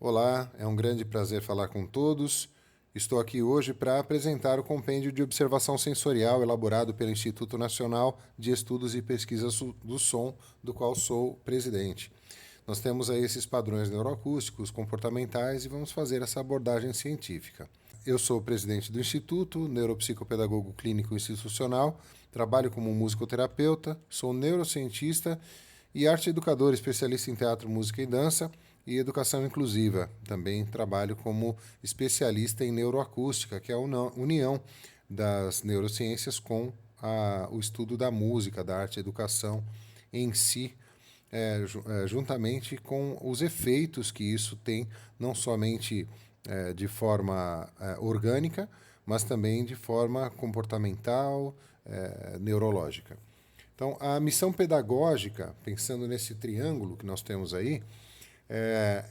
Olá, é um grande prazer falar com todos. Estou aqui hoje para apresentar o compêndio de observação sensorial elaborado pelo Instituto Nacional de Estudos e Pesquisas do Som, do qual sou presidente. Nós temos aí esses padrões neuroacústicos, comportamentais e vamos fazer essa abordagem científica. Eu sou o presidente do Instituto, neuropsicopedagogo clínico institucional, trabalho como musicoterapeuta, sou neurocientista e arte educador, especialista em teatro, música e dança e educação inclusiva. Também trabalho como especialista em neuroacústica, que é a união das neurociências com o estudo da música, da arte e educação em si, juntamente com os efeitos que isso tem, não somente de forma orgânica, mas também de forma comportamental, neurológica. Então, a missão pedagógica, pensando nesse triângulo que nós temos aí,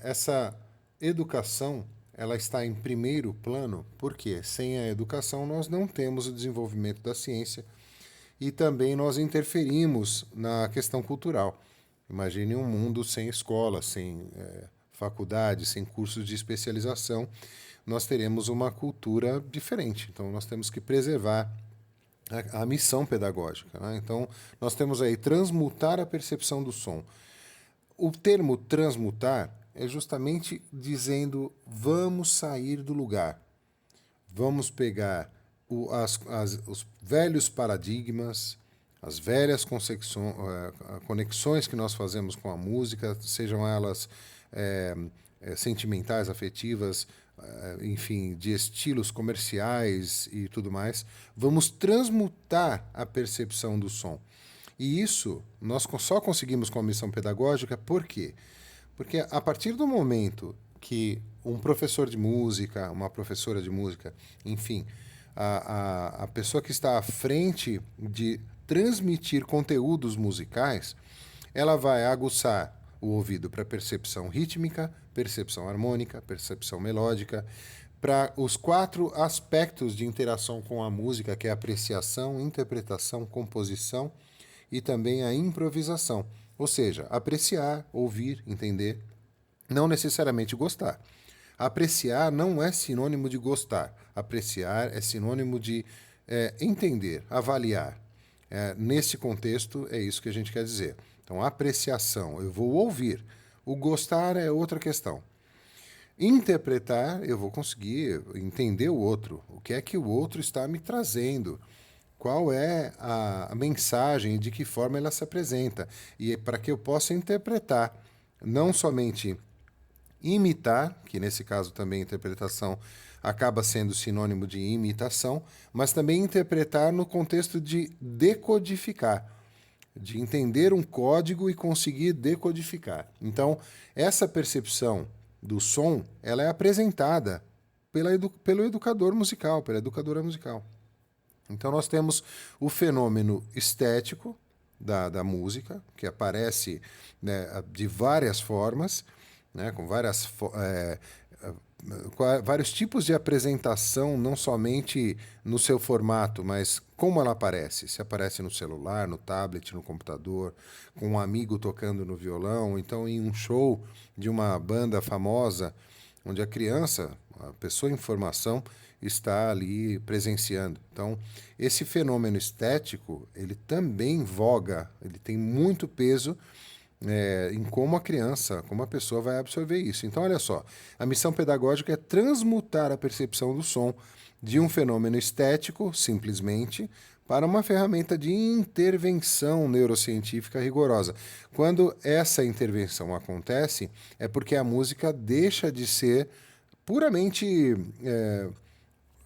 essa educação ela está em primeiro plano, porque sem a educação nós não temos o desenvolvimento da ciência e também nós interferimos na questão cultural. Imagine um mundo sem escola, sem faculdade, sem cursos de especialização, nós teremos uma cultura diferente. Então, nós temos que preservar a missão pedagógica, né? Então, nós temos aí transmutar a percepção do som. O termo transmutar é justamente dizendo vamos sair do lugar, vamos pegar os velhos paradigmas, as velhas conexões que nós fazemos com a música, sejam elas sentimentais, afetivas, enfim, de estilos comerciais e tudo mais, vamos transmutar a percepção do som. E isso nós só conseguimos com a missão pedagógica, por quê? Porque a partir do momento que um professor de música, uma professora de música, enfim, a pessoa que está à frente de transmitir conteúdos musicais, ela vai aguçar o ouvido para percepção rítmica, percepção harmônica, percepção melódica, para os 4 aspectos de interação com a música, que é a apreciação, interpretação, composição e também a improvisação. Ou seja, apreciar, ouvir, entender, não necessariamente gostar. Apreciar não é sinônimo de gostar. Apreciar é sinônimo de entender, avaliar. Nesse contexto, é isso que a gente quer dizer. Então, apreciação, eu vou ouvir. O gostar é outra questão. Interpretar, eu vou conseguir entender o outro. O que é que o outro está me trazendo? Qual é a mensagem e de que forma ela se apresenta? E para que eu possa interpretar, não somente imitar, que nesse caso também a interpretação acaba sendo sinônimo de imitação, mas também interpretar no contexto de decodificar, de entender um código e conseguir decodificar. Então, essa percepção do som, ela é apresentada pelo educador musical, pela educadora musical. Então, nós temos o fenômeno estético da música, que aparece, né, de várias formas, né, com vários tipos de apresentação, não somente no seu formato, mas como ela aparece. Se aparece no celular, no tablet, no computador, com um amigo tocando no violão, então em um show de uma banda famosa, onde a criança, a pessoa em formação, está ali presenciando. Então, esse fenômeno estético, ele também voga, ele tem muito peso em como a criança, como a pessoa vai absorver isso. Então, olha só, a missão pedagógica é transmutar a percepção do som de um fenômeno estético, simplesmente, para uma ferramenta de intervenção neurocientífica rigorosa. Quando essa intervenção acontece, é porque a música deixa de ser puramente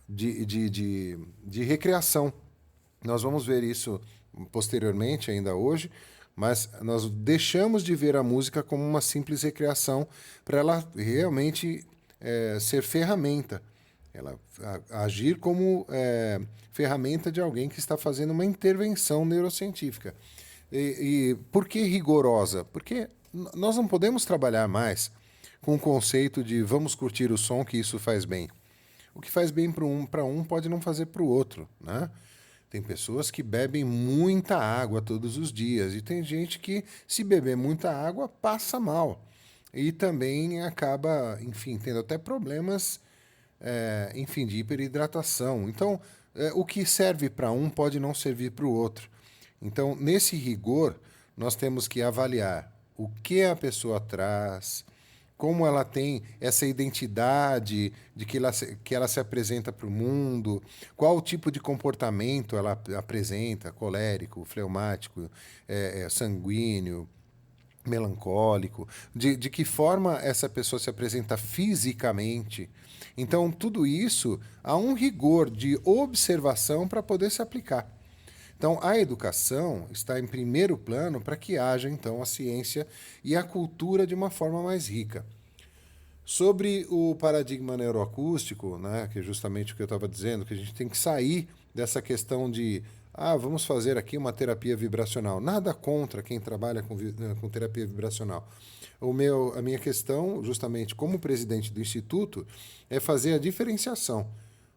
de recreação. Nós vamos ver isso posteriormente, ainda hoje, mas nós deixamos de ver a música como uma simples recreação para ela realmente ser ferramenta. Ela agir como ferramenta de alguém que está fazendo uma intervenção neurocientífica. E por que rigorosa? Porque nós não podemos trabalhar mais com o conceito de vamos curtir o som que isso faz bem. O que faz bem para um pode não fazer para o outro, né? Tem pessoas que bebem muita água todos os dias e tem gente que, se beber muita água, passa mal. e também acaba, enfim, tendo até problemas, enfim, de hiperidratação. Então, o que serve para um pode não servir para o outro. Então, nesse rigor, nós temos que avaliar o que a pessoa traz, como ela tem essa identidade de que ela se apresenta para o mundo, qual o tipo de comportamento ela apresenta, colérico, fleumático, sanguíneo, melancólico, de que forma essa pessoa se apresenta fisicamente. Então, tudo isso há um rigor de observação para poder se aplicar. Então, a educação está em primeiro plano para que haja, então, a ciência e a cultura de uma forma mais rica. Sobre o paradigma neuroacústico, né, que é justamente o que eu estava dizendo, que a gente tem que sair dessa questão de vamos fazer aqui uma terapia vibracional. Nada contra quem trabalha com terapia vibracional. A minha questão, justamente como presidente do Instituto, é fazer a diferenciação.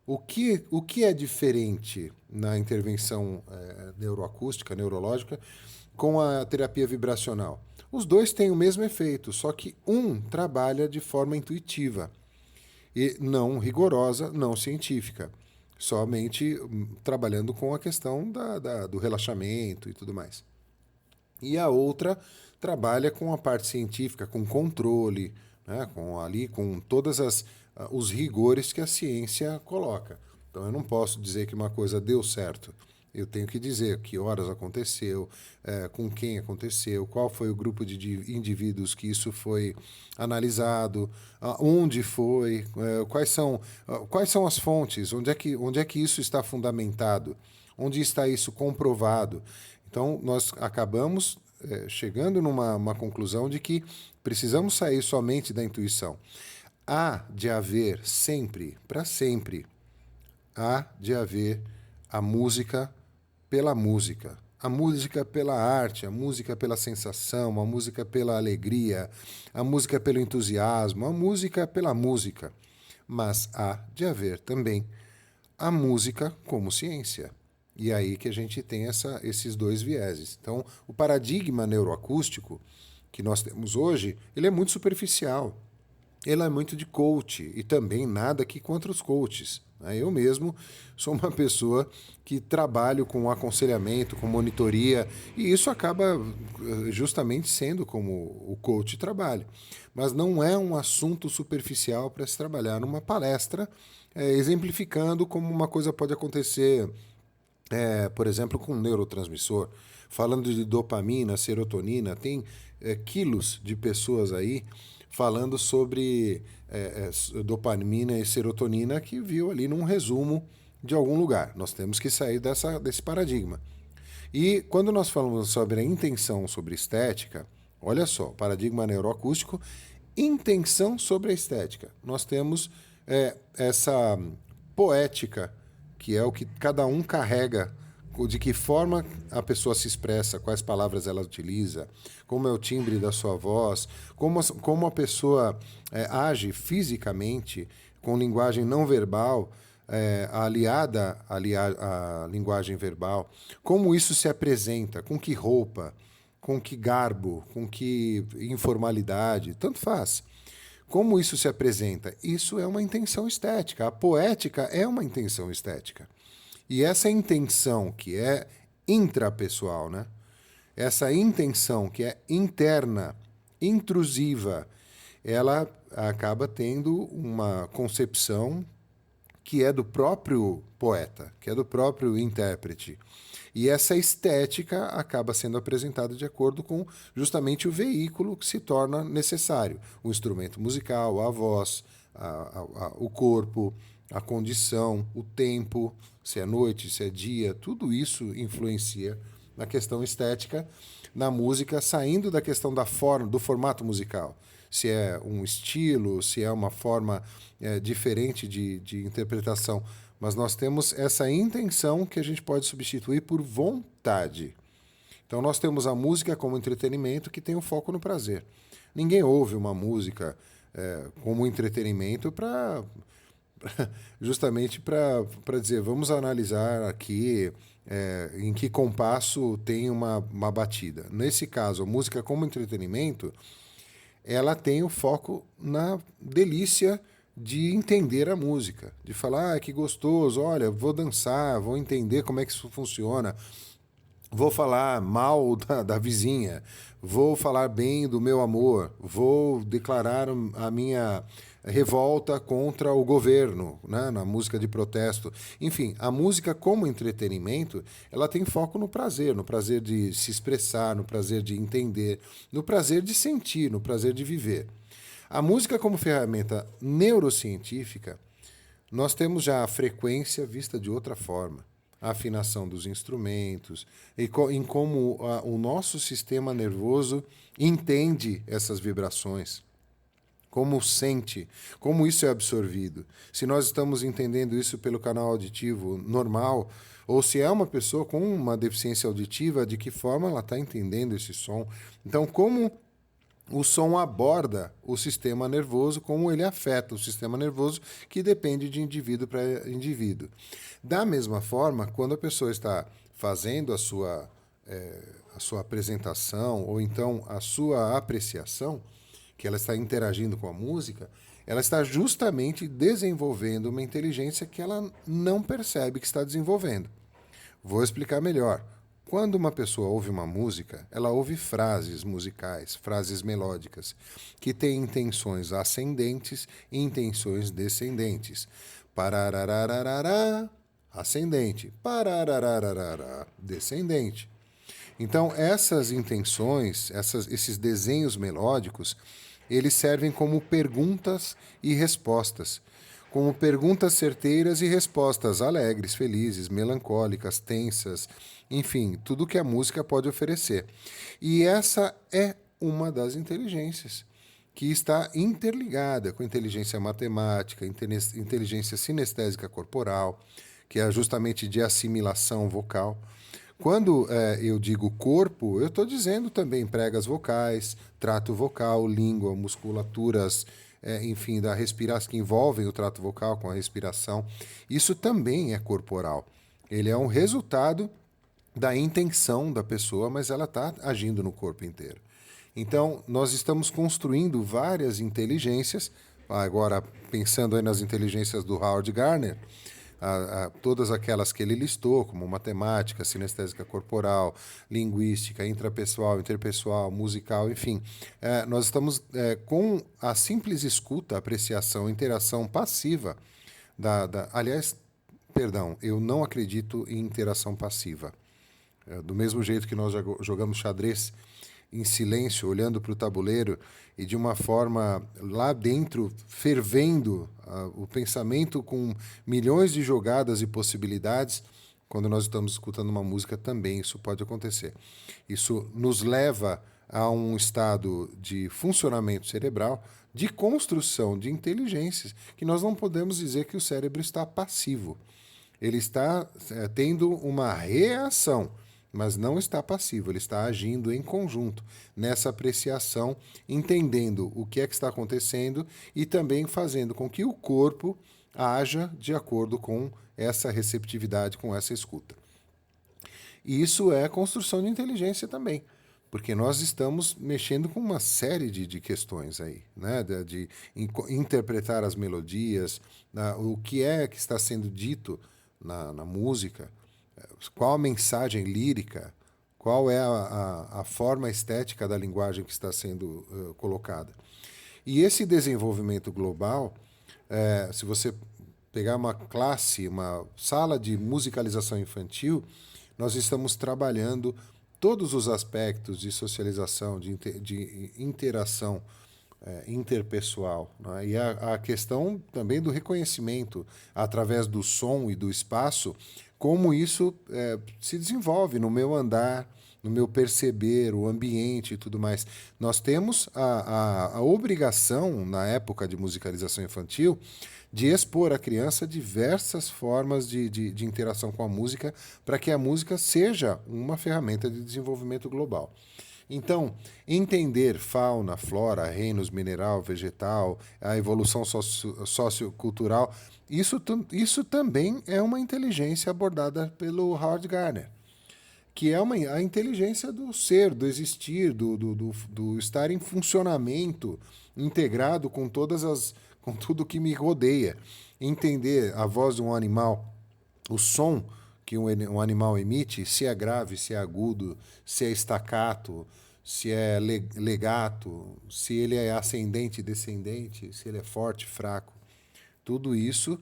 O que é diferente na intervenção neuroacústica, neurológica, com a terapia vibracional? Os dois têm o mesmo efeito, só que um trabalha de forma intuitiva e não rigorosa, não científica, somente trabalhando com a questão do relaxamento e tudo mais. E a outra trabalha com a parte científica, com controle, né, com todas os rigores que a ciência coloca. Então eu não posso dizer que uma coisa deu certo. Eu tenho que dizer que horas aconteceu, com quem aconteceu, qual foi o grupo de indivíduos que isso foi analisado, onde foi, quais são as fontes, onde é que isso está fundamentado, onde está isso comprovado. Então, nós acabamos chegando numa conclusão de que precisamos sair somente da intuição. Há de haver sempre, para sempre, há de haver a música pela música. A música pela arte, a música pela sensação, a música pela alegria, a música pelo entusiasmo, a música pela música. Mas há de haver também a música como ciência. E aí que a gente tem esses dois vieses. Então, o paradigma neuroacústico que nós temos hoje, ele é muito superficial. Ele é muito de coach e também nada aqui contra os coaches. Eu mesmo sou uma pessoa que trabalho com aconselhamento, com monitoria, e isso acaba justamente sendo como o coach trabalha. Mas não é um assunto superficial para se trabalhar numa palestra, exemplificando como uma coisa pode acontecer, por exemplo, com um neurotransmissor. Falando de dopamina, serotonina, tem quilos de pessoas aí falando sobre dopamina e serotonina que viu ali num resumo de algum lugar. Nós temos que sair desse paradigma. E quando nós falamos sobre a intenção sobre estética, olha só, paradigma neuroacústico, intenção sobre a estética. Nós temos essa poética, que é o que cada um carrega, de que forma a pessoa se expressa, quais palavras ela utiliza, como é o timbre da sua voz, como a pessoa age fisicamente, com linguagem não verbal, aliada à linguagem verbal, como isso se apresenta, com que roupa, com que garbo, com que informalidade, tanto faz. Como isso se apresenta? Isso é uma intenção estética. A poética é uma intenção estética. E essa intenção que é intrapessoal, né? Essa intenção que é interna, intrusiva, ela acaba tendo uma concepção que é do próprio poeta, que é do próprio intérprete. E essa estética acaba sendo apresentada de acordo com justamente o veículo que se torna necessário. O instrumento musical, a voz, o corpo, a condição, o tempo, se é noite, se é dia, tudo isso influencia na questão estética, na música, saindo da questão da forma, do formato musical. Se é um estilo, se é uma forma diferente de interpretação. Mas nós temos essa intenção que a gente pode substituir por vontade. Então nós temos a música como entretenimento que tem o foco no prazer. Ninguém ouve uma música como entretenimento justamente para dizer, vamos analisar aqui em que compasso tem uma batida. Nesse caso, a música como entretenimento, ela tem o foco na delícia de entender a música, de falar, que gostoso, olha, vou dançar, vou entender como é que isso funciona, vou falar mal da vizinha, vou falar bem do meu amor, vou declarar a minha revolta contra o governo, né, na música de protesto. Enfim, a música como entretenimento, ela tem foco no prazer de se expressar, no prazer de entender, no prazer de sentir, no prazer de viver. A música como ferramenta neurocientífica, nós temos já a frequência vista de outra forma, a afinação dos instrumentos, em como o nosso sistema nervoso entende essas vibrações, como sente, como isso é absorvido. Se nós estamos entendendo isso pelo canal auditivo normal, ou se é uma pessoa com uma deficiência auditiva, de que forma ela está entendendo esse som. Então, como o som aborda o sistema nervoso, como ele afeta o sistema nervoso, que depende de indivíduo para indivíduo. Da mesma forma, quando a pessoa está fazendo a sua apresentação, ou então a sua apreciação, que ela está interagindo com a música, ela está justamente desenvolvendo uma inteligência que ela não percebe que está desenvolvendo. Vou explicar melhor. Quando uma pessoa ouve uma música, ela ouve frases musicais, frases melódicas, que têm intenções ascendentes e intenções descendentes. Pararararará, ascendente. Pararararará, descendente. Então, essas intenções, esses desenhos melódicos, eles servem como perguntas e respostas. Como perguntas certeiras e respostas alegres, felizes, melancólicas, tensas, enfim, tudo que a música pode oferecer. E essa é uma das inteligências, que está interligada com inteligência matemática, inteligência sinestésica corporal, que é justamente de assimilação vocal. Quando eu digo corpo, eu estou dizendo também pregas vocais, trato vocal, língua, musculaturas, enfim, da respiração, que envolvem o trato vocal com a respiração. Isso também é corporal. Ele é um resultado da intenção da pessoa, mas ela está agindo no corpo inteiro. Então, nós estamos construindo várias inteligências, agora pensando aí nas inteligências do Howard Gardner, todas aquelas que ele listou, como matemática, sinestésica corporal, linguística, intrapessoal, interpessoal, musical, enfim. Nós estamos com a simples escuta, apreciação, interação passiva aliás, perdão, eu não acredito em interação passiva. Do mesmo jeito que nós jogamos xadrez em silêncio, olhando para o tabuleiro e de uma forma lá dentro, fervendo o pensamento com milhões de jogadas e possibilidades, quando nós estamos escutando uma música também isso pode acontecer. Isso nos leva a um estado de funcionamento cerebral, de construção de inteligências, que nós não podemos dizer que o cérebro está passivo. Ele está tendo uma reação, mas não está passivo, ele está agindo em conjunto, nessa apreciação, entendendo o que é que está acontecendo e também fazendo com que o corpo haja de acordo com essa receptividade, com essa escuta. E isso é construção de inteligência também, porque nós estamos mexendo com uma série de questões aí, né? de interpretar as melodias, o que é que está sendo dito na música, qual a mensagem lírica, qual é a forma estética da linguagem que está sendo colocada. E esse desenvolvimento global, se você pegar uma classe, uma sala de musicalização infantil, nós estamos trabalhando todos os aspectos de socialização, de interação interpessoal, né? E a questão também do reconhecimento através do som e do espaço, como isso se desenvolve no meu andar, no meu perceber, o ambiente e tudo mais. Nós temos a obrigação, na época de musicalização infantil, de expor à criança diversas formas de interação com a música, para que a música seja uma ferramenta de desenvolvimento global. Então, entender fauna, flora, reinos mineral, vegetal, a evolução sociocultural, isso também é uma inteligência abordada pelo Howard Gardner, que é a inteligência do ser, do existir, do estar em funcionamento, integrado com com tudo que me rodeia. Entender a voz de um animal, o som que um animal emite, se é grave, se é agudo, se é estacato, se é legato, se ele é ascendente, descendente, se ele é forte, fraco. Tudo isso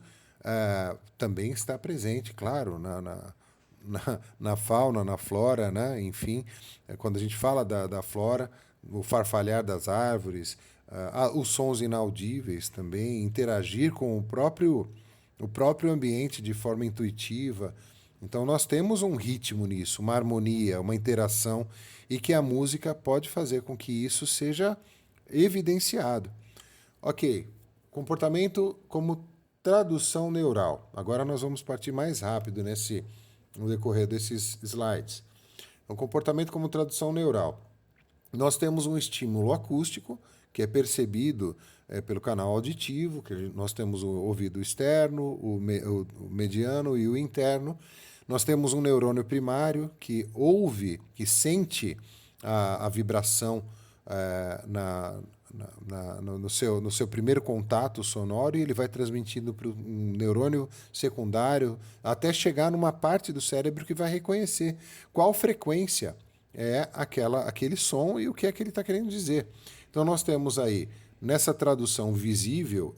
também está presente, claro, na fauna, na flora, né? Enfim, quando a gente fala da flora, o farfalhar das árvores, os sons inaudíveis também, interagir com o próprio ambiente de forma intuitiva. Então, nós temos um ritmo nisso, uma harmonia, uma interação, e que a música pode fazer com que isso seja evidenciado. Ok, comportamento como tradução neural. Agora nós vamos partir mais rápido no decorrer desses slides. O comportamento como tradução neural. Nós temos um estímulo acústico, que é percebido pelo canal auditivo, que nós temos o ouvido externo, o mediano e o interno. Nós temos um neurônio primário que ouve, que sente a vibração no seu primeiro contato sonoro, e ele vai transmitindo para um neurônio secundário até chegar numa parte do cérebro que vai reconhecer qual frequência é aquele som e o que é que ele está querendo dizer. Então nós temos aí, nessa tradução visível,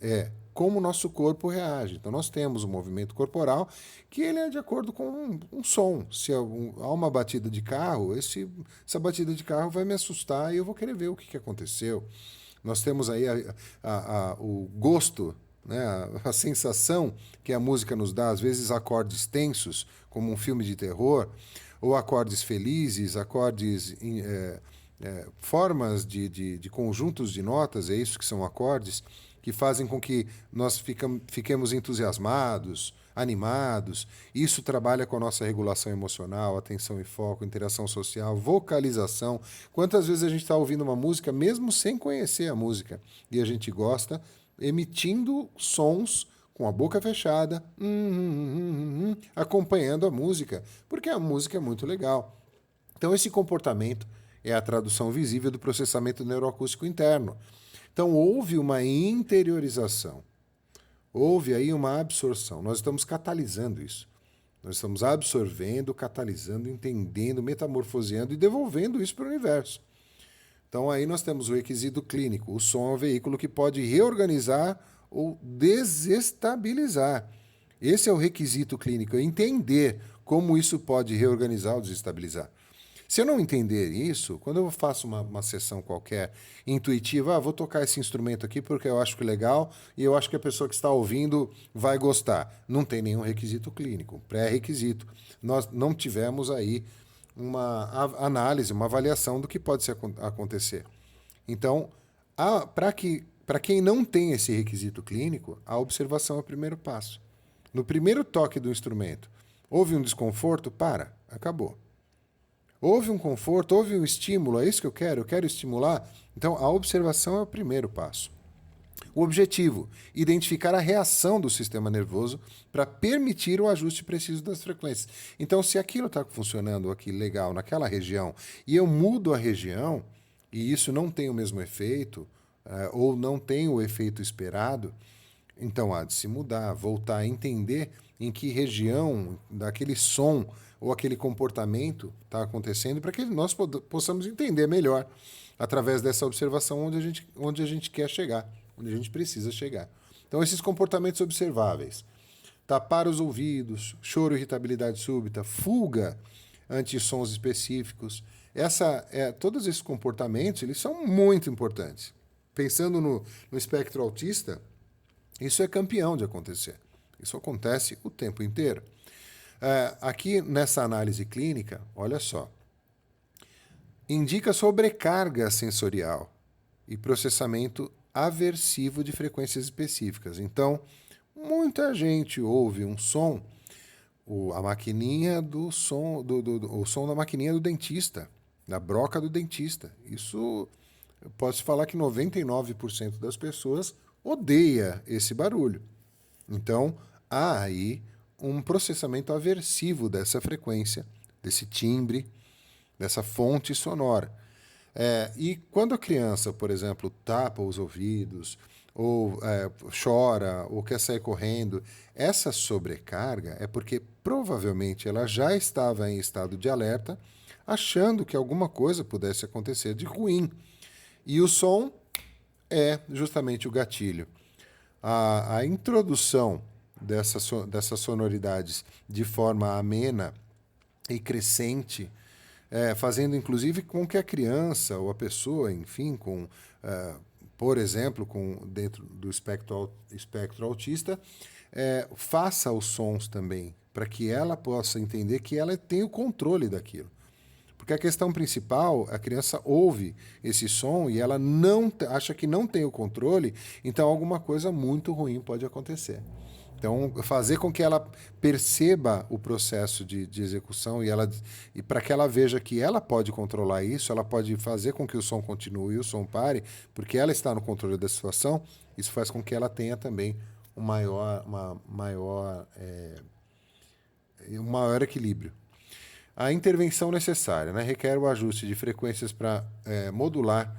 como o nosso corpo reage. Então nós temos um movimento corporal que ele é de acordo com um som. Se há uma batida de carro, essa batida de carro vai me assustar e eu vou querer ver o que aconteceu. Nós temos aí o gosto, né, a sensação que a música nos dá, às vezes acordes tensos, como um filme de terror, ou acordes felizes, formas de conjuntos de notas, é isso que são acordes, que fazem com que nós fiquemos entusiasmados, animados. Isso trabalha com a nossa regulação emocional, atenção e foco, interação social, vocalização. Quantas vezes a gente está ouvindo uma música, mesmo sem conhecer a música, e a gente gosta, emitindo sons com a boca fechada, acompanhando a música, porque a música é muito legal. Então, esse comportamento é a tradução visível do processamento neuroacústico interno. Então, houve uma interiorização, houve aí uma absorção. Nós estamos catalisando isso. Nós estamos absorvendo, catalisando, entendendo, metamorfoseando e devolvendo isso para o universo. Então, aí nós temos o requisito clínico. O som é um veículo que pode reorganizar ou desestabilizar. Esse é o requisito clínico, entender como isso pode reorganizar ou desestabilizar. Se eu não entender isso, quando eu faço uma sessão qualquer intuitiva, vou tocar esse instrumento aqui porque eu acho que é legal e eu acho que a pessoa que está ouvindo vai gostar. Não tem nenhum requisito clínico, pré-requisito. Nós não tivemos aí uma análise, uma avaliação do que pode acontecer. Então, para quem não tem esse requisito clínico, a observação é o primeiro passo. No primeiro toque do instrumento, houve um desconforto? Acabou. Houve um conforto, houve um estímulo, é isso que eu quero estimular. Então, a observação é o primeiro passo. O objetivo, identificar a reação do sistema nervoso para permitir o ajuste preciso das frequências. Então, se aquilo está funcionando aqui legal naquela região e eu mudo a região e isso não tem o mesmo efeito ou não tem o efeito esperado, então há de se mudar, voltar a entender em que região daquele som ou aquele comportamento está acontecendo para que nós possamos entender melhor através dessa observação onde a gente quer chegar, onde a gente precisa chegar. Então, esses comportamentos observáveis: tapar os ouvidos, choro, irritabilidade súbita, fuga ante sons específicos. Todos esses comportamentos eles são muito importantes. Pensando no espectro autista, isso é campeão de acontecer. Isso acontece o tempo inteiro. Aqui nessa análise clínica, olha só, indica sobrecarga sensorial e processamento aversivo de frequências específicas. Então, muita gente ouve um som, a maquininha do som, o som da maquininha do dentista, da broca do dentista. Isso, eu posso falar que 99% das pessoas odeia esse barulho. Então, há aí um processamento aversivo dessa frequência desse timbre, dessa fonte sonora. E quando a criança, por exemplo, tapa os ouvidos, ou chora, ou quer sair correndo, essa sobrecarga é porque provavelmente ela já estava em estado de alerta, achando que alguma coisa pudesse acontecer de ruim. E o som é justamente o gatilho. A introdução dessas sonoridades de forma amena e crescente, fazendo inclusive com que a criança ou a pessoa, enfim, por exemplo, dentro do espectro autista, faça os sons também, para que ela possa entender que ela tem o controle daquilo. Porque a questão principal, a criança ouve esse som e ela não acha que não tem o controle, então alguma coisa muito ruim pode acontecer. Então, fazer com que ela perceba o processo de execução e para que ela veja que ela pode controlar isso, ela pode fazer com que o som continue e o som pare, porque ela está no controle da situação, isso faz com que ela tenha também um maior equilíbrio. A intervenção necessária, né, requer o ajuste de frequências para modular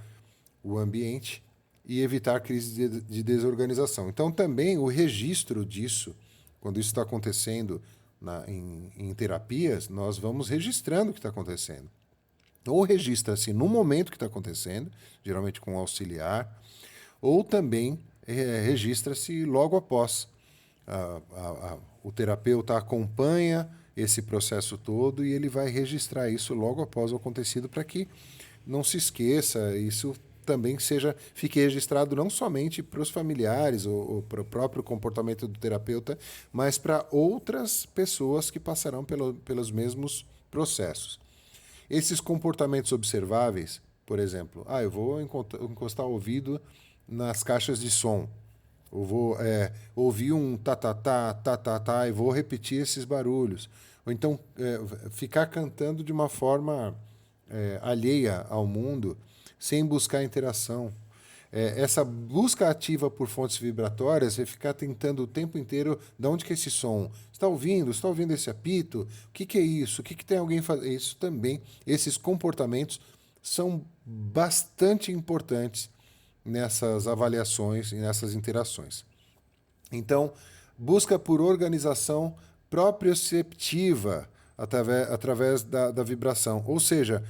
o ambiente e evitar crises de desorganização. Então, também o registro disso, quando isso está acontecendo em terapias, nós vamos registrando o que está acontecendo. Ou registra-se no momento que está acontecendo, geralmente com um auxiliar, ou também registra-se logo após. O terapeuta acompanha esse processo todo e ele vai registrar isso logo após o acontecido para que não se esqueça, isso também fique registrado não somente para os familiares ou para o próprio comportamento do terapeuta, mas para outras pessoas que passarão pelos mesmos processos. Esses comportamentos observáveis, por exemplo, eu vou encostar o ouvido nas caixas de som, eu vou ouvir um tá-tá-tá, tá-tá-tá e vou repetir esses barulhos. Ou então ficar cantando de uma forma alheia ao mundo, sem buscar interação. Essa busca ativa por fontes vibratórias é ficar tentando o tempo inteiro de onde que é esse som. Está ouvindo? Está ouvindo esse apito? O que é isso? O que tem alguém fazendo? Isso também, esses comportamentos são bastante importantes nessas avaliações e nessas interações. Então, busca por organização proprioceptiva através da vibração. Ou seja,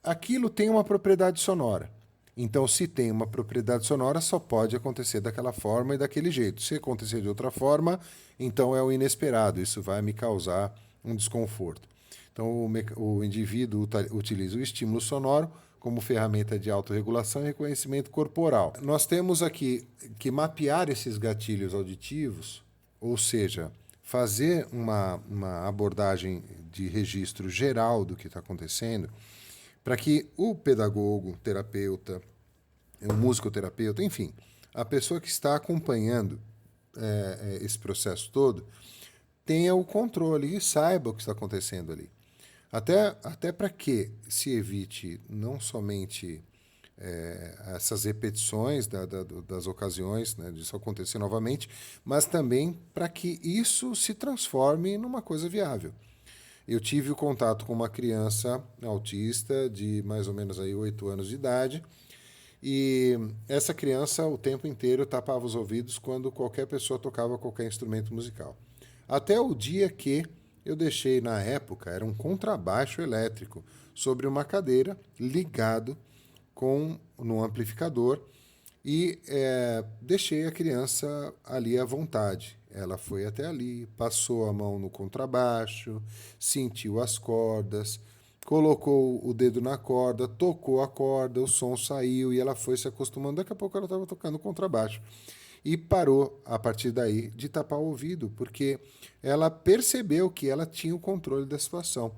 aquilo tem uma propriedade sonora. Então, se tem uma propriedade sonora, só pode acontecer daquela forma e daquele jeito. Se acontecer de outra forma, então é o inesperado. Isso vai me causar um desconforto. Então, o indivíduo utiliza o estímulo sonoro como ferramenta de autorregulação e reconhecimento corporal. Nós temos aqui que mapear esses gatilhos auditivos, ou seja, fazer uma abordagem de registro geral do que está acontecendo, para que o pedagogo, o terapeuta, o musicoterapeuta, enfim, a pessoa que está acompanhando esse processo todo, tenha o controle e saiba o que está acontecendo ali. Até para que se evite não somente essas repetições das ocasiões, né, disso acontecer novamente, mas também para que isso se transforme numa coisa viável. Eu tive o contato com uma criança autista de mais ou menos aí 8 anos de idade, e essa criança o tempo inteiro tapava os ouvidos quando qualquer pessoa tocava qualquer instrumento musical. Até o dia que eu deixei, na época, era um contrabaixo elétrico, sobre uma cadeira, ligado no amplificador, e deixei a criança ali à vontade. Ela foi até ali, passou a mão no contrabaixo, sentiu as cordas, colocou o dedo na corda, tocou a corda, o som saiu e ela foi se acostumando. Daqui a pouco ela estava tocando contrabaixo. E parou, a partir daí, de tapar o ouvido, porque ela percebeu que ela tinha o controle da situação.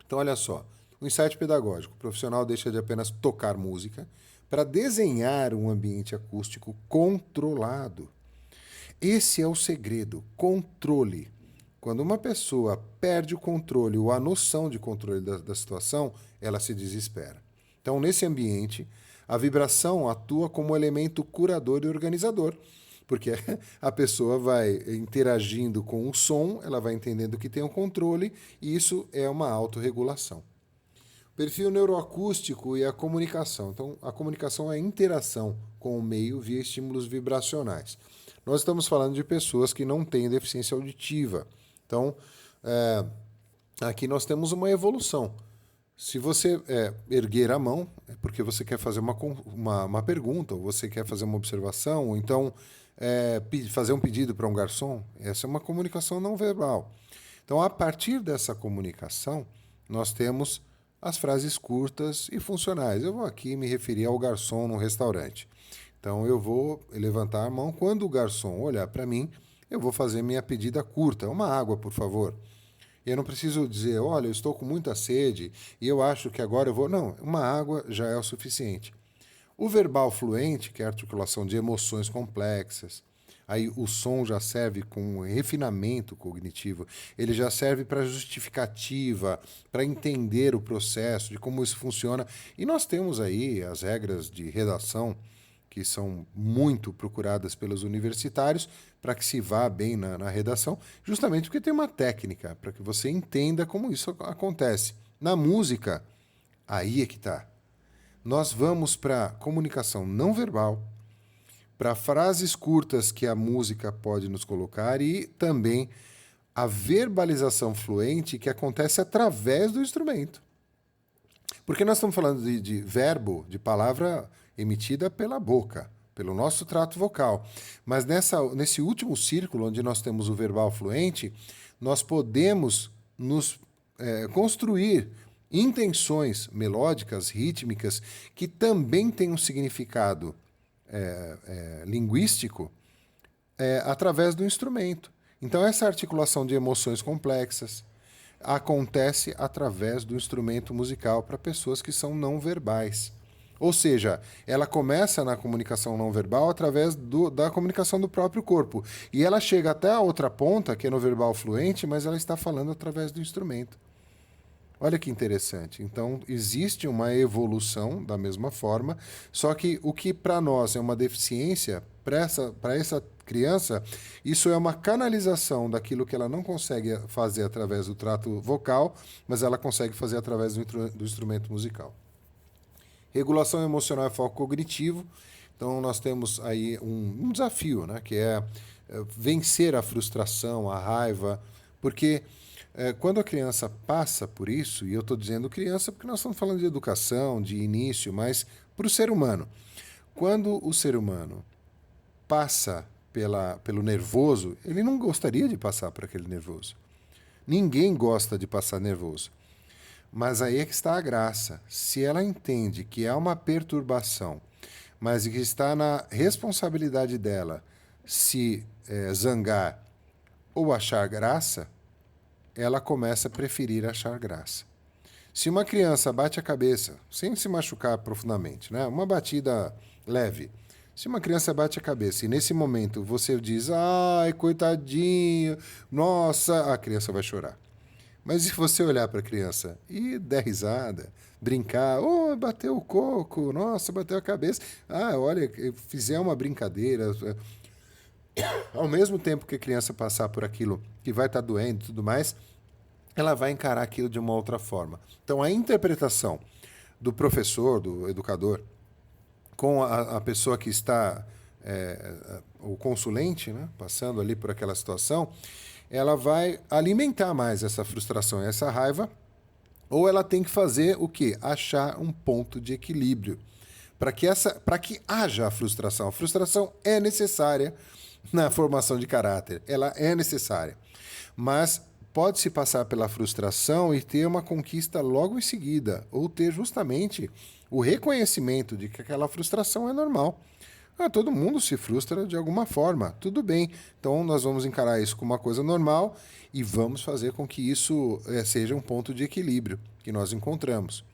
Então, olha só, o insight pedagógico. O profissional deixa de apenas tocar música para desenhar um ambiente acústico controlado. Esse é o segredo, controle. Quando uma pessoa perde o controle ou a noção de controle da situação, ela se desespera. Então, nesse ambiente, a vibração atua como elemento curador e organizador, porque a pessoa vai interagindo com o som, ela vai entendendo que tem um controle, e isso é uma autorregulação. Perfil neuroacústico e a comunicação. Então, a comunicação é a interação com o meio via estímulos vibracionais. Nós estamos falando de pessoas que não têm deficiência auditiva. Então, aqui nós temos uma evolução. Se você erguer a mão, é porque você quer fazer uma pergunta, ou você quer fazer uma observação, ou então fazer um pedido para um garçom. Essa é uma comunicação não verbal. Então, a partir dessa comunicação, nós temos as frases curtas e funcionais. Eu vou aqui me referir ao garçom no restaurante. Então, eu vou levantar a mão. Quando o garçom olhar para mim, eu vou fazer minha pedida curta. Uma água, por favor. E eu não preciso dizer, olha, eu estou com muita sede e eu acho que agora eu vou... Não, uma água já é o suficiente. O verbal fluente, que é a articulação de emoções complexas, aí o som já serve com refinamento cognitivo, ele já serve para justificativa, para entender o processo, de como isso funciona. E nós temos aí as regras de redação, que são muito procuradas pelos universitários, para que se vá bem na redação, justamente porque tem uma técnica, para que você entenda como isso acontece. Na música, aí é que está. Nós vamos para comunicação não verbal, para frases curtas que a música pode nos colocar e também a verbalização fluente que acontece através do instrumento. Porque nós estamos falando de verbo, de palavra emitida pela boca, pelo nosso trato vocal. Mas nesse último círculo, onde nós temos o verbal fluente, nós podemos nos construir intenções melódicas, rítmicas, que também têm um significado linguístico através do instrumento. Então, essa articulação de emoções complexas acontece através do instrumento musical para pessoas que são não verbais. Ou seja, ela começa na comunicação não verbal através da comunicação do próprio corpo. E ela chega até a outra ponta, que é no verbal fluente, mas ela está falando através do instrumento. Olha que interessante. Então, existe uma evolução da mesma forma, só que o que para nós é uma deficiência, para essa criança, isso é uma canalização daquilo que ela não consegue fazer através do trato vocal, mas ela consegue fazer através do instrumento musical. Regulação emocional e foco cognitivo. Então, nós temos aí um desafio, né, que é vencer a frustração, a raiva, porque quando a criança passa por isso, e eu estou dizendo criança porque nós estamos falando de educação, de início, mas para o ser humano. Quando o ser humano passa pelo nervoso, ele não gostaria de passar por aquele nervoso. Ninguém gosta de passar nervoso. Mas aí é que está a graça. Se ela entende que há uma perturbação, mas que está na responsabilidade dela se zangar ou achar graça, ela começa a preferir achar graça. Se uma criança bate a cabeça, sem se machucar profundamente, né? Uma batida leve. Se uma criança bate a cabeça e nesse momento você diz, ai, coitadinho, nossa, a criança vai chorar. Mas se você olhar para a criança e der risada, brincar, oh, bateu o coco, nossa, bateu a cabeça, olha, fizer uma brincadeira, ao mesmo tempo que a criança passar por aquilo que vai estar doendo e tudo mais, ela vai encarar aquilo de uma outra forma. Então, a interpretação do professor, do educador, com a pessoa que está, o consulente, né, passando ali por aquela situação, ela vai alimentar mais essa frustração, essa raiva, ou ela tem que fazer o quê? Achar um ponto de equilíbrio. Para que haja a frustração. A frustração é necessária na formação de caráter. Ela é necessária. Mas pode-se passar pela frustração e ter uma conquista logo em seguida, ou ter justamente o reconhecimento de que aquela frustração é normal. Todo mundo se frustra de alguma forma, tudo bem. Então nós vamos encarar isso como uma coisa normal e vamos fazer com que isso seja um ponto de equilíbrio que nós encontramos.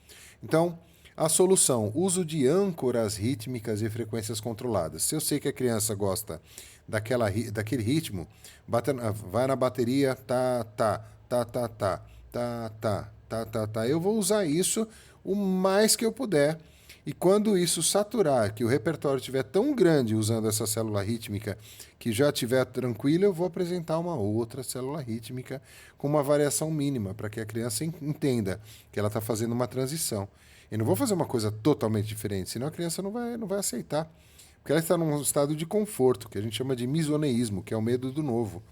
Então, a solução, uso de âncoras rítmicas e frequências controladas. Se eu sei que a criança gosta daquele ritmo, vai na bateria, tá, tá, tá, tá, tá, tá, tá, tá, tá, tá. Eu vou usar isso o mais que eu puder. E quando isso saturar, que o repertório estiver tão grande usando essa célula rítmica que já estiver tranquila, eu vou apresentar uma outra célula rítmica com uma variação mínima, para que a criança entenda que ela está fazendo uma transição. Eu não vou fazer uma coisa totalmente diferente, senão a criança não vai aceitar. Porque ela está num estado de conforto, que a gente chama de misoneísmo, que é o medo do novo.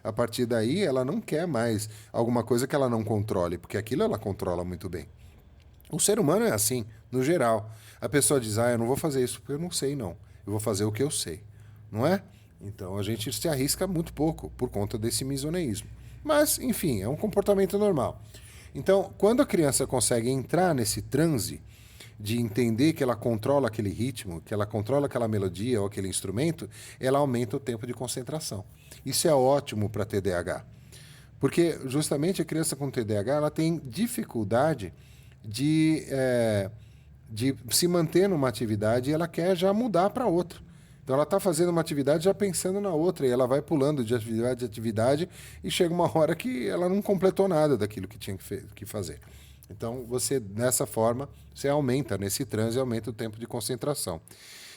A partir daí, ela não quer mais alguma coisa que ela não controle, porque aquilo ela controla muito bem. O ser humano é assim, no geral. A pessoa diz, eu não vou fazer isso porque eu não sei, não. Eu vou fazer o que eu sei. Não é? Então a gente se arrisca muito pouco por conta desse misoneísmo. Mas, enfim, é um comportamento normal. Então, quando a criança consegue entrar nesse transe de entender que ela controla aquele ritmo, que ela controla aquela melodia ou aquele instrumento, ela aumenta o tempo de concentração. Isso é ótimo para TDAH. Porque justamente a criança com TDAH ela tem dificuldade de se manter numa atividade e ela quer já mudar para outra. Então ela está fazendo uma atividade já pensando na outra e ela vai pulando de atividade em atividade e chega uma hora que ela não completou nada daquilo que tinha que fazer. Então você, dessa forma, você aumenta nesse transe, aumenta o tempo de concentração.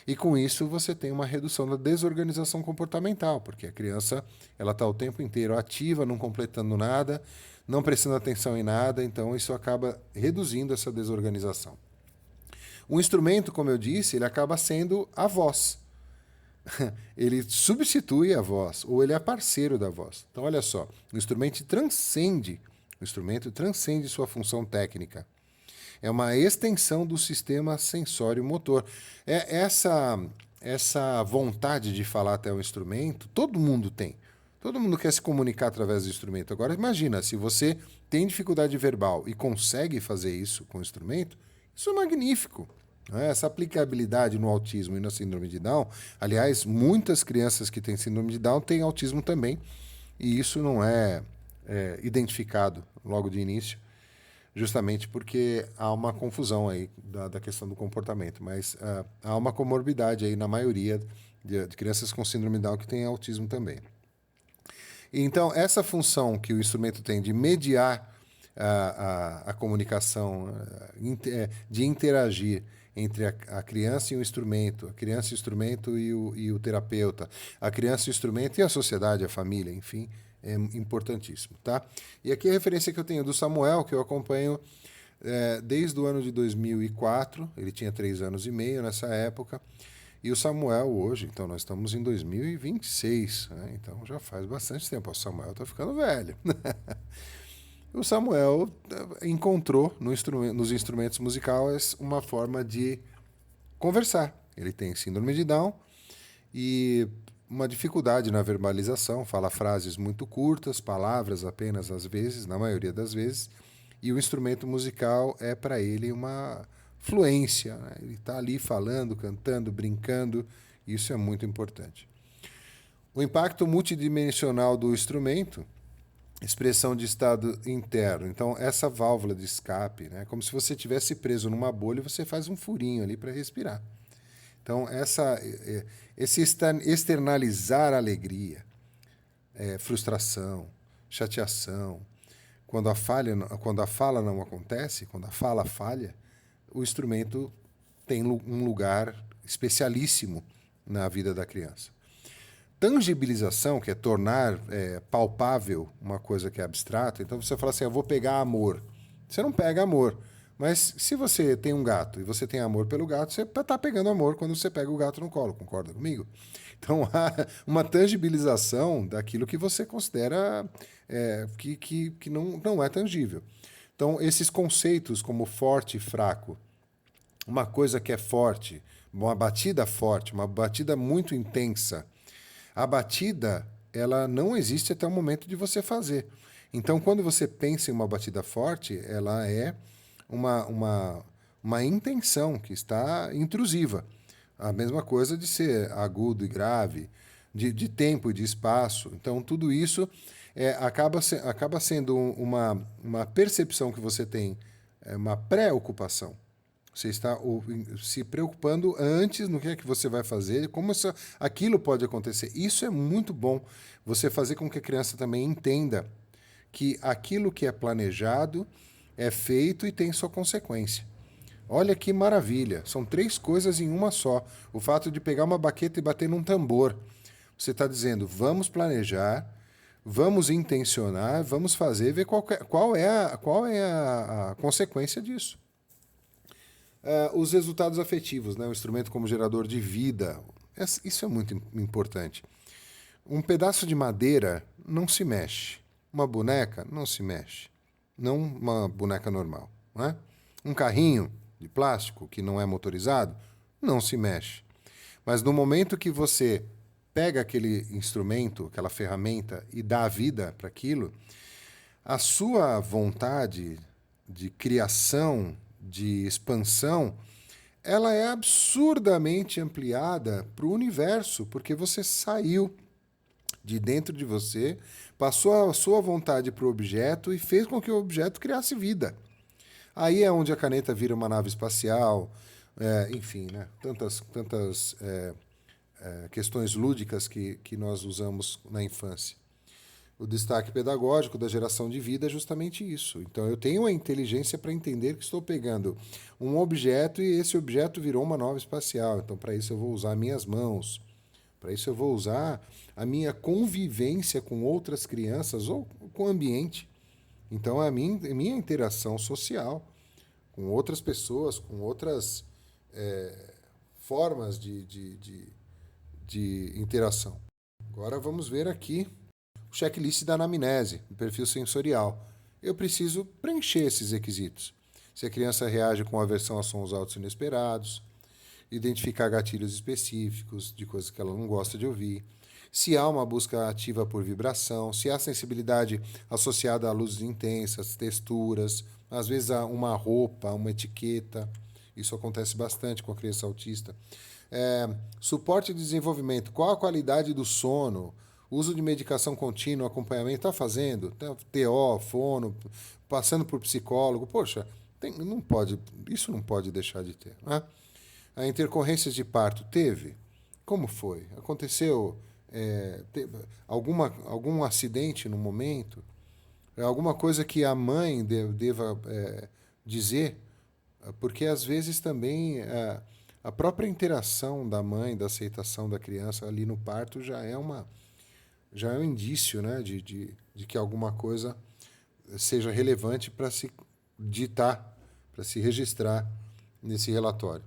E com isso você tem uma redução da desorganização comportamental, porque a criança ela está o tempo inteiro ativa, não completando nada, não prestando atenção em nada, então isso acaba reduzindo essa desorganização. O instrumento, como eu disse, ele acaba sendo a voz. Ele substitui a voz, ou ele é parceiro da voz. Então, olha só, o instrumento transcende sua função técnica. É uma extensão do sistema sensório-motor. Essa vontade de falar até o instrumento, todo mundo tem. Todo mundo quer se comunicar através do instrumento. Agora, imagina, se você tem dificuldade verbal e consegue fazer isso com o instrumento, isso é magnífico. Essa aplicabilidade no autismo e na síndrome de Down, aliás, muitas crianças que têm síndrome de Down têm autismo também, e isso não é identificado logo de início, justamente porque há uma confusão aí da questão do comportamento, mas há uma comorbidade aí na maioria de crianças com síndrome de Down que têm autismo também. Então, essa função que o instrumento tem de mediar a comunicação, de interagir entre a criança e o instrumento, a criança e o instrumento e o terapeuta, a criança e o instrumento e a sociedade, a família, enfim, é importantíssimo, tá? E aqui a referência que eu tenho do Samuel, que eu acompanho desde o ano de 2004, ele tinha 3 anos e meio nessa época, e o Samuel hoje, então nós estamos em 2026, né? Então já faz bastante tempo, o Samuel está ficando velho. O Samuel encontrou nos instrumentos musicais uma forma de conversar. Ele tem síndrome de Down e uma dificuldade na verbalização, fala frases muito curtas, palavras apenas às vezes, na maioria das vezes, e o instrumento musical é para ele uma fluência, né? Ele está ali falando, cantando, brincando, e isso é muito importante. O impacto multidimensional do instrumento, expressão de estado interno. Então, essa válvula de escape, né? Como se você estivesse preso numa bolha e você faz um furinho ali para respirar. Então, esse externalizar alegria, frustração, chateação, quando a fala não acontece, quando a fala falha, o instrumento tem um lugar especialíssimo na vida da criança. Tangibilização, que é tornar palpável uma coisa que é abstrata. Então você fala assim, eu vou pegar amor. Você não pega amor. Mas se você tem um gato e você tem amor pelo gato, você está pegando amor quando você pega o gato no colo, concorda comigo? Então há uma tangibilização daquilo que você considera que não é tangível. Então esses conceitos como forte e fraco, uma coisa que é forte, uma batida muito intensa, a batida, ela não existe até o momento de você fazer. Então, quando você pensa em uma batida forte, ela é uma intenção que está intrusiva. A mesma coisa de ser agudo e grave, de tempo e de espaço. Então, tudo isso acaba sendo uma percepção que você tem, uma preocupação. Você está se preocupando antes no que é que você vai fazer, como aquilo pode acontecer. Isso é muito bom, você fazer com que a criança também entenda que aquilo que é planejado é feito e tem sua consequência. Olha que maravilha. São três coisas em uma só. O fato de pegar uma baqueta e bater num tambor. Você está dizendo, vamos planejar, vamos intencionar, vamos fazer, ver qual é a consequência disso. Os resultados afetivos, né? O instrumento como gerador de vida. Isso é muito importante. Um pedaço de madeira não se mexe. Uma boneca não se mexe. Não uma boneca normal. Né? Um carrinho de plástico que não é motorizado não se mexe. Mas no momento que você pega aquele instrumento, aquela ferramenta e dá a vida para aquilo, a sua vontade de criação, de expansão, ela é absurdamente ampliada para o universo, porque você saiu de dentro de você, passou a sua vontade para o objeto e fez com que o objeto criasse vida. Aí é onde a caneta vira uma nave espacial, enfim, né? Tantas questões lúdicas que nós usamos na infância. O destaque pedagógico da geração de vida é justamente isso. Então, eu tenho a inteligência para entender que estou pegando um objeto e esse objeto virou uma nave espacial. Então, para isso, eu vou usar minhas mãos. Para isso, eu vou usar a minha convivência com outras crianças ou com o ambiente. Então, a minha interação social com outras pessoas, com outras formas de interação. Agora, vamos ver aqui o checklist da anamnese, do perfil sensorial. Eu preciso preencher esses requisitos. Se a criança reage com aversão a sons altos inesperados, identificar gatilhos específicos de coisas que ela não gosta de ouvir, se há uma busca ativa por vibração, se há sensibilidade associada a luzes intensas, texturas, às vezes a uma roupa, uma etiqueta. Isso acontece bastante com a criança autista. Suporte de desenvolvimento, qual a qualidade do sono, uso de medicação contínua, acompanhamento, está fazendo? TO, fono, passando por psicólogo. Poxa, isso não pode deixar de ter. Né? A intercorrências de parto teve? Como foi? Aconteceu algum acidente no momento? Alguma coisa que a mãe deva dizer? Porque às vezes também a própria interação da mãe, da aceitação da criança ali no parto já é um indício, né, de que alguma coisa seja relevante para se ditar, para se registrar nesse relatório.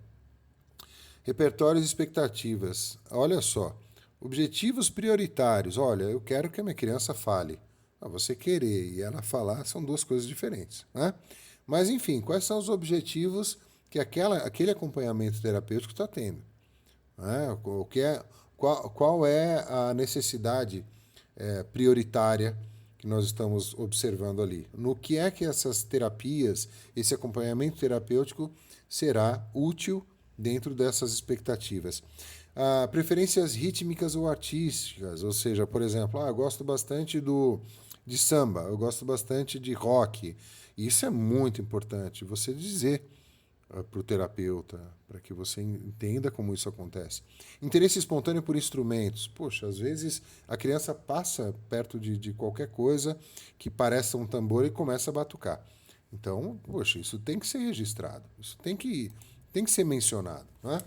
Repertórios e expectativas. Olha só. Objetivos prioritários. Olha, eu quero que a minha criança fale. Você querer e ela falar são duas coisas diferentes. Né? Mas, enfim, quais são os objetivos que aquele acompanhamento terapêutico está tendo? Né? Qual é a necessidade prioritária que nós estamos observando ali? No que é que essas terapias, esse acompanhamento terapêutico será útil dentro dessas expectativas? Preferências rítmicas ou artísticas, ou seja, por exemplo, eu gosto bastante de samba, eu gosto bastante de rock. Isso é muito importante, você dizer para o terapeuta, para que você entenda como isso acontece. Interesse espontâneo por instrumentos. Poxa, às vezes a criança passa perto de qualquer coisa que pareça um tambor e começa a batucar. Então, poxa, isso tem que ser registrado, isso tem que ser mencionado. Né?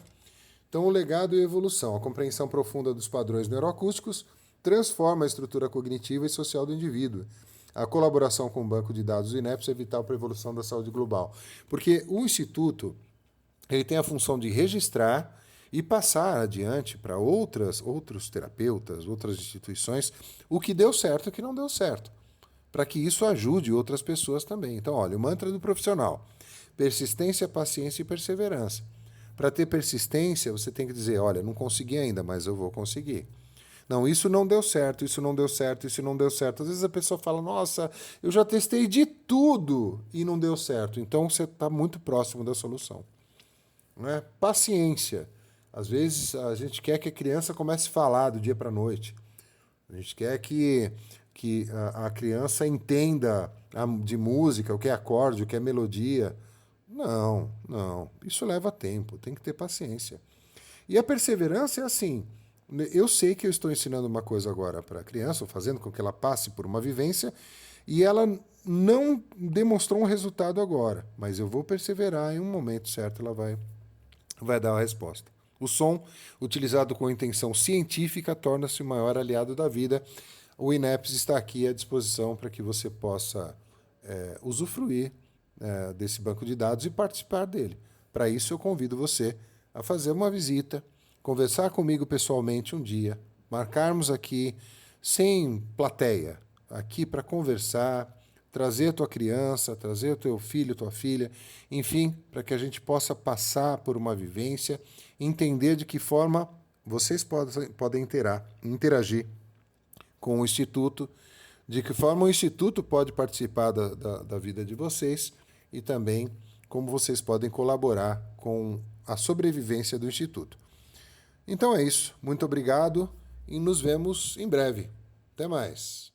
Então, o legado e a evolução. A compreensão profunda dos padrões neuroacústicos transforma a estrutura cognitiva e social do indivíduo. A colaboração com o banco de dados do INEP é vital para a evolução da saúde global. Porque o Instituto ele tem a função de registrar e passar adiante para outros terapeutas, outras instituições, o que deu certo e o que não deu certo, para que isso ajude outras pessoas também. Então, olha, o mantra do profissional: persistência, paciência e perseverança. Para ter persistência, você tem que dizer, olha, não consegui ainda, mas eu vou conseguir. Não, isso não deu certo, isso não deu certo, isso não deu certo. Às vezes a pessoa fala, nossa, eu já testei de tudo e não deu certo. Então você está muito próximo da solução. Né? Paciência. Às vezes a gente quer que a criança comece a falar do dia para a noite. A gente quer que a criança entenda de música, o que é acorde, o que é melodia. Não, não. Isso leva tempo, tem que ter paciência. E a perseverança é assim. Eu sei que eu estou ensinando uma coisa agora para a criança, ou fazendo com que ela passe por uma vivência, E ela não demonstrou um resultado agora, mas eu vou perseverar, em um momento certo ela vai dar a resposta. O som, utilizado com intenção científica, torna-se o maior aliado da vida. O INEPS está aqui à disposição para que você possa usufruir desse banco de dados e participar dele. Para isso, eu convido você a fazer uma visita, conversar comigo pessoalmente um dia, marcarmos aqui, sem plateia, aqui para conversar, trazer a tua criança, trazer o teu filho, tua filha, enfim, para que a gente possa passar por uma vivência, entender de que forma vocês podem interagir com o Instituto, de que forma o Instituto pode participar da vida de vocês e também como vocês podem colaborar com a sobrevivência do Instituto. Então é isso. Muito obrigado e nos vemos em breve. Até mais.